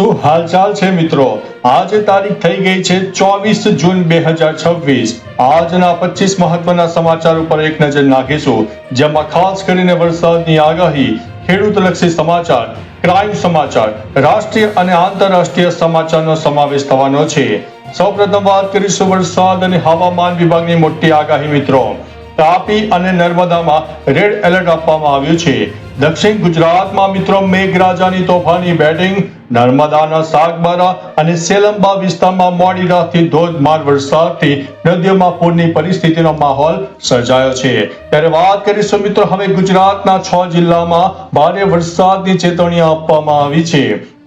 શું હાલચાલ છે મિત્રો? આજે તારીખ થઈ ગઈ છે 24 જૂન 2026। આજના 25 મહત્વના સમાચાર ઉપર એક નજર નાખીશું, જેમાં ખાસ કરીને વરસાદની આગાહી, ખેડૂતલક્ષી સમાચાર, ક્રાઇમ સમાચાર, રાષ્ટ્રીય અને આંતરરાષ્ટ્રીય સમાચારનો સમાવેશ થવાનો છે। સૌપ્રથમ વાત કરીશું વરસાદ અને હવામાન વિભાગની મોટી આગાહી મિત્રો। તાપી અને નર્મદામાં રેડ એલર્ટ આપવામાં આવ્યું છે। દક્ષિણ ગુજરાતમાં મિત્રો મેઘરાજાની તોફાની બેટિંગ, નર્મદાના સાગબારા અને સેલંબા વિસ્તારમાં મોડી રાતથી ધોધમાર વરસાદથી નદીઓમાં પૂરની પરિસ્થિતિનો માહોલ સર્જાયો છે। ત્યારે વાત કરીશું મિત્રો હવે ગુજરાતના 6 જિલ્લામાં ભારે વરસાદની ચેતવણી આપવામાં આવી છે।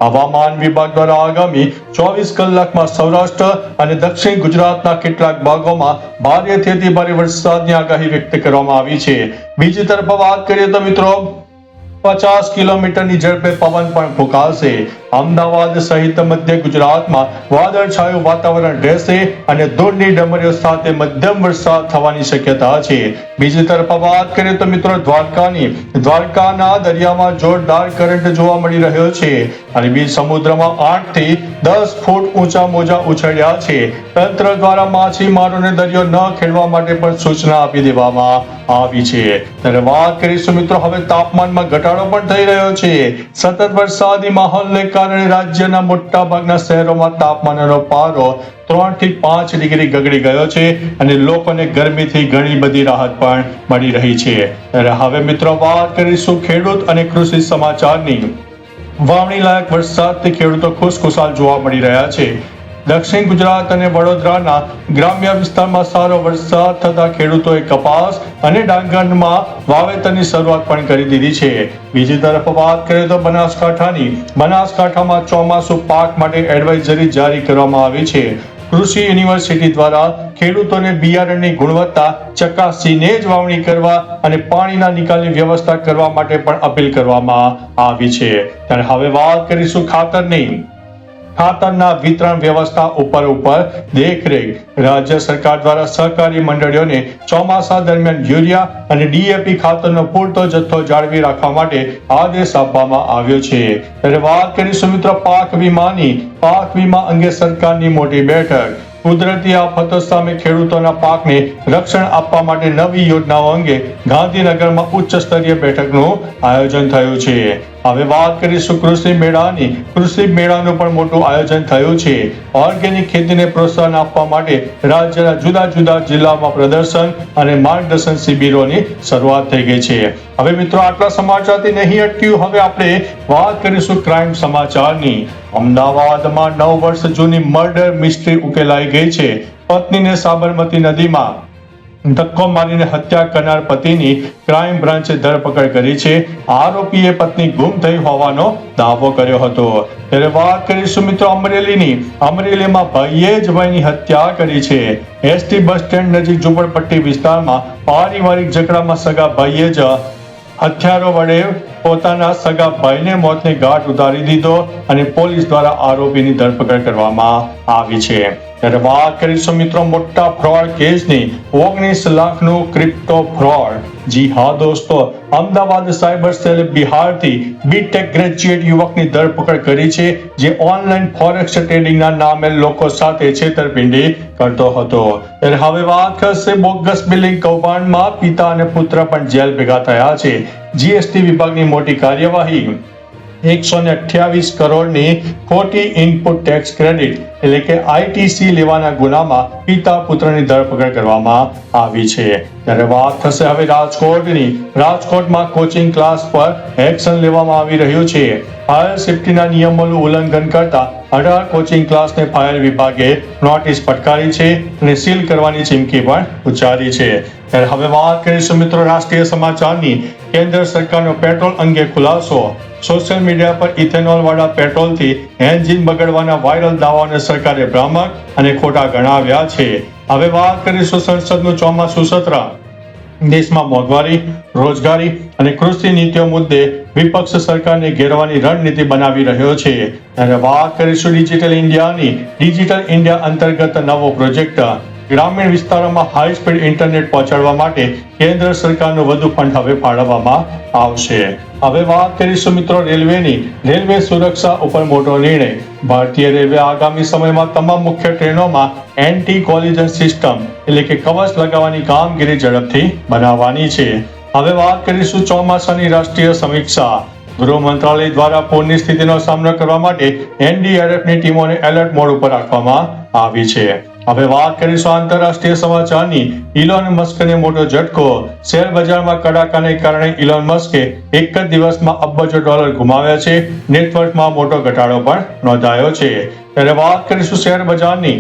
હવામાન વિભાગ દ્વારા આગામી 24 કલાકમાં સૌરાષ્ટ્ર અને દક્ષિણ ગુજરાતના કેટલાક ભાગોમાં ભારેથી અતિભારે વરસાદની આગાહી વ્યક્ત કરવામાં આવી છે। બીજી તરફ વાત કરીએ તો મિત્રો 50 કિલોમીટરની ઝડપે પવન પણ ફૂંકાશે। અમદાવાદ સહિત મધ્ય ગુજરાતમાં વાદળછાયું વાતાવરણ રહેશે અને ધૂળની ડમરીઓ સાથે મધ્યમ વરસાદ થવાની શક્યતા છે। બીજી તરફ વાત કરીએ તો મિત્રો દ્વારકાના દરિયામાં જોરદાર કરંટ જોવા મળી રહ્યો છે। અરબી સમુદ્રમાં 8 થી 10 ફૂટ ઊંચા મોજા ઉછળ્યા છે। તંત્ર દ્વારા માછીમારોને દરિયો ન ખેડવા માટે પણ સૂચના આપી દેવામાં આવી છે। ત્યારે વાત કરીશું મિત્રો હવે તાપમાનમાં ઘટાડો પણ થઈ રહ્યો છે। સતત વરસાદી માહોલને કારણે રાજ્યના મોટા ભાગના શહેરોમાં તાપમાનનો પારો 3 થી 5 ડિગ્રી ગગડી ગયો છે અને લોકોને ગરમીથી ઘણી બધી રાહત પણ મળી રહી છે। ત્યારે હવે મિત્રો વાત કરીશું ખેડૂત અને કૃષિ સમાચારની। વાવણી લાયક વરસાદથી ખેડૂતો ખુશખુશાલ જોવા મળી રહ્યા છે। દક્ષિણ ગુજરાત અને વડોદરાના ગ્રામ્ય વિસ્તારમાં સારો વરસાદ થતા ખેડૂતોએ કપાસ અને ડાંગરમાં વાવેતરની શરૂઆત પણ કરી દીધી છે। બીજી તરફ વાત કરીએ તો બનાસકાંઠામાં ચોમાસુ પાક માટે એડવાઇઝરી જારી કરવામાં આવી છે। કૃષિ યુનિવર્સિટી દ્વારા ખેડૂતોને બિયારણની ગુણવત્તા ચકાસીને જ વાવણી કરવા અને પાણીના નિકાલની વ્યવસ્થા કરવા માટે પણ અપીલ કરવામાં આવી છે। ત્યારે હવે વાત કરીશું ખાતરના વિતરણ વ્યવસ્થા ઉપર દેખરેખ। રાજ્ય સરકાર દ્વારા સહકારી મંડળીઓને ચોમાસા દરમિયાન યુરિયા અને ડીએપી ખાતરનો પૂરતો જથ્થો જાળવી રાખવા માટે આદેશ આપવામાં આવ્યો છે। ત્યારે વાત કરીશું મિત્રો પાક વીમા અંગે સરકારની મોટી બેઠક। કુદરતી આફતો સામે ખેડૂતોના પાકને રક્ષણ આપવા માટે નવી યોજનાઓ અંગે ગાંધીનગરમાં ઉચ્ચ સ્તરીય બેઠકનું આયોજન થયું છે। હવે વાત કરીશું કૃષિ મેળાનું પણ મોટું આયોજન થયું છે। ઓર્ગેનિક ખેતીને પ્રોત્સાહન આપવા માટે રાજ્યના જુદા જુદા જિલ્લામાં પ્રદર્શન અને માર્ગદર્શન શિબિરોની શરૂઆત થઈ ગઈ છે। હવે મિત્રો આટલા સમાચારથી નહીં અટક્યું, હવે આપણે વાત કરીશું ક્રાઇમ સમાચારની। અમદાવાદમાં 9 વર્ષ જૂની મર્ડર મિસ્ટ્રી ઉકેલાઈ ગઈ છે। પત્નીને સાબરમતી નદીમાં ધક્કો મારીને હત્યા કરનાર પતિની ક્રાઇમ બ્રાન્ચે ધરપકડ કરી છે। આરોપીએ પત્ની ગુમ થઈ હોવાનો દાવો કર્યો હતો। ત્યારે વાત કરીશું મિત્રો અમરેલીમાં ભાઈએ જ ભાઈની હત્યા કરી છે। એસટી બસ સ્ટેન્ડ નજીક ઝુંપડપટ્ટી વિસ્તારમાં પારિવારિક ઝઘડામાં સગા ભાઈએ જ હથિયારો વડે પોતાના સગા ભાઈને મોતને ઘાટ ઉતારી દીધો અને પોલીસ દ્વારા આરોપીની ધરપકડ કરવામાં આવી છે। ત્યારે વાત કરીશું મિત્રો મોટા ફ્રોડ કેસની। 19 લાખનું ક્રિપ્ટો ફ્રોડ। જી હા દોસ્તો, અમદાવાદ સાયબર સેલે બિહારથી બીટેક ગ્રેજ્યુએટ યુવકની ધરપકડ કરી છે, જે ઓનલાઈન ફોરેક્સ ટ્રેડિંગના નામે લોકો સાથે છેતરપિંડી કરતો હતો। ત્યારે હવે વાત કરશે બોગસ બિલિંગ કૌભાંડમાં પિતા અને પુત્ર પણ જેલ ભેગા થયા છે। જીએસટી વિભાગની મોટી કાર્યવાહી। 128 કરોડની ખોટી ઇનપુટ ટેક્સ ક્રેડિટ એટલે કે આઈટીસી લેવાના ગુનામાં પિતા પુત્રની ધરપકડ કરવામાં આવી છે। ત્યારે વાત થશે હવે રાજકોટમાં કોચિંગ ક્લાસ પર એક્શન લેવામાં આવી રહ્યું છે। ફાયર સેફ્ટીના નિયમોનું ઉલ્લંઘન કરતા 18 કોચિંગ ક્લાસને ફાયર વિભાગે નોટિસ ફટકારી છે અને સીલ કરવાની ચીમકી પણ ઉચ્ચારી છે। ત્યારે હવે વાત કરીશું મિત્રો રાષ્ટ્રીય સમાચારની। કેન્દ્ર સરકારનો પેટ્રોલ અંગે ખુલાસો। સોશિયલ મીડિયા પર ઇથેનોલ વાળા પેટ્રોલથી એન્જિન બગડવાના વાયરલ દાવાઓને સરકારે ભ્રામક અને ખોટા ગણાવ્યા છે। હવે વાત કરીશું સંસદનું ચોમાસું સત્ર। દેશમાં મોંઘવારી, રોજગારી અને કૃષિ નીતિઓ મુદ્દે વિપક્ષ સરકારને ઘેરવાની રણનીતિ બનાવી રહ્યો છે। ત્યારે વાત કરીશું ડિજિટલ ઇન્ડિયા અંતર્ગત નવો પ્રોજેક્ટ। ગ્રામીણ વિસ્તારોમાં હાઈ સ્પીડ ઇન્ટરનેટ પહોંચાડવા માટે કેન્દ્ર સરકારનું વધુ ફંડ હવે ફાળવવામાં આવશે. હવે વાત કરીશું મિત્રો રેલવેની. રેલવે સુરક્ષા ઉપર મોટો નિર્ણય. ભારતીય રેલવે આગામી સમયમાં તમામ મુખ્ય ટ્રેનોમાં એન્ટી કોલિઝન સિસ્ટમ એટલે કે કવચ લગાવવાની કામગીરી ઝડપથી બનાવવાની છે. હવે વાત કરીશું ચોમાસાની રાષ્ટ્રીય સમીક્ષા. ગૃહ મંત્રાલય દ્વારા પૂરની સ્થિતિનો સામનો કરવા માટે એનડીઆરએફની ટીમોને એલર્ટ મોડ ઉપર રાખવામાં આવી છે. હવે વાત કરીશું આંતરરાષ્ટ્રીય સમાચારની. ઇલોન મસ્કને મોટો ઝટકો. શેર બજારમાં કડાકાને કારણે ઇલોન મસ્કે એક જ દિવસમાં અબજો ડોલર ગુમાવ્યા છે. નેટવર્થમાં મોટો ઘટાડો પણ નોંધાયો છે. ત્યારે વાત કરીશું શેર બજારની.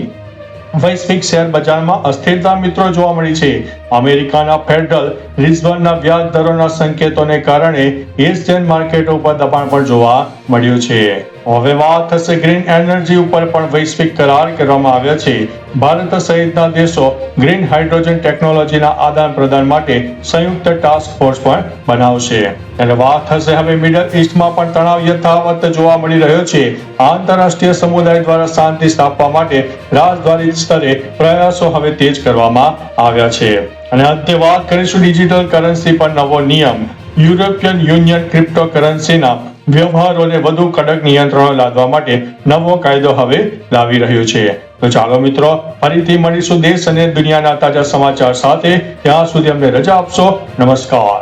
વૈશ્વિક શેર બજારમાં અસ્થિરતા મિત્રો જોવા મળી છે. અમેરિકાના ફેડરલ રિઝર્વના વ્યાજ દરોના સંકેતોને કારણે એશિયન માર્કેટો ઉપર દબાણ પણ જોવા મળ્યું છે. હવે વાત થશે ગ્રીન એનર્જી ઉપર પણ વૈશ્વિક કરાર કરવામાં આવ્યા છે. ભારત સહિતના દેશો ગ્રીન હાઇડ્રોજન ટેકનોલોજીના આદાન પ્રદાન માટે સંયુક્ત ટાસ્ક ફોર્સ પણ બનાવશે. અને વાત થશે હવે મિડલ ઈસ્ટમાં પણ તણાવ યથાવત જોવા મળી રહ્યો છે. આંતરરાષ્ટ્રીય સમુદાય દ્વારા શાંતિ સ્થાપવા માટે રાજદ્વારી સ્તરે પ્રયાસો હવે તેજ કરવામાં આવ્યા છે. અને અંતે વાત કરીશું ડિજિટલ કરન્સી પર નવો નિયમ. યુરોપિયન યુનિયન ક્રિપ્ટો કરન્સીના વ્યવહારોને વધુ કડક નિયંત્રણો લાદવા માટે નવો કાયદો હવે લાવી રહ્યો છે. તો ચાલો મિત્રો, ફરીથી મળીશું દેશ અને દુનિયાના તાજા સમાચાર સાથે. ત્યાં સુધી અમને રજા આપશો. નમસ્કાર.